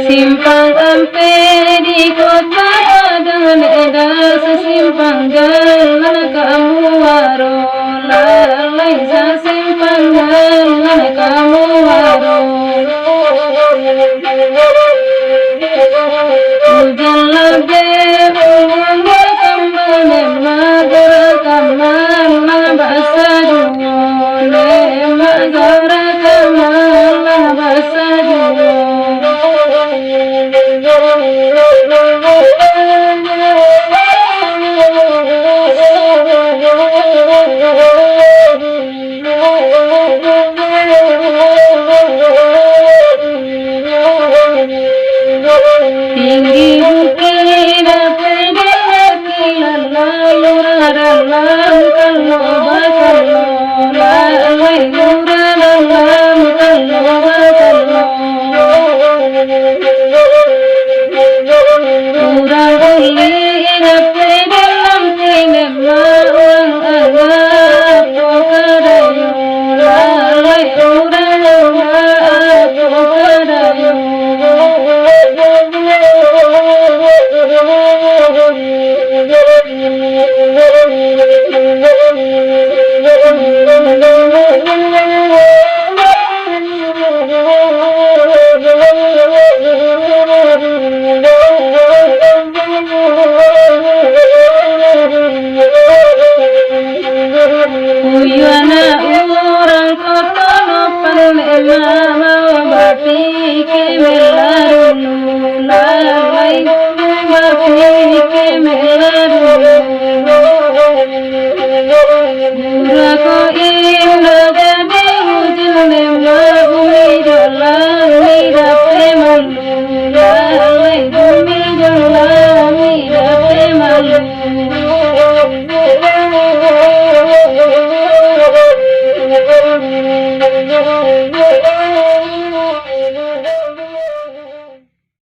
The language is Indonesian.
Simpang empe di kota dengan edah sesimpang jalan kamu waro lalai sesimpang jalan kamu waro hujan labe umur kembali magara kamala bahasa juone magara kamala bahasa juone tinggi bukit pedeki lalu dalam kalau bakalo lalai dalam kalau bakalo urang uli dalam tine mawang agak pokadayo lalai urang agak pokadayo Uyana orang kota nopan mama bati ke melarunu lalai bati ke melarunu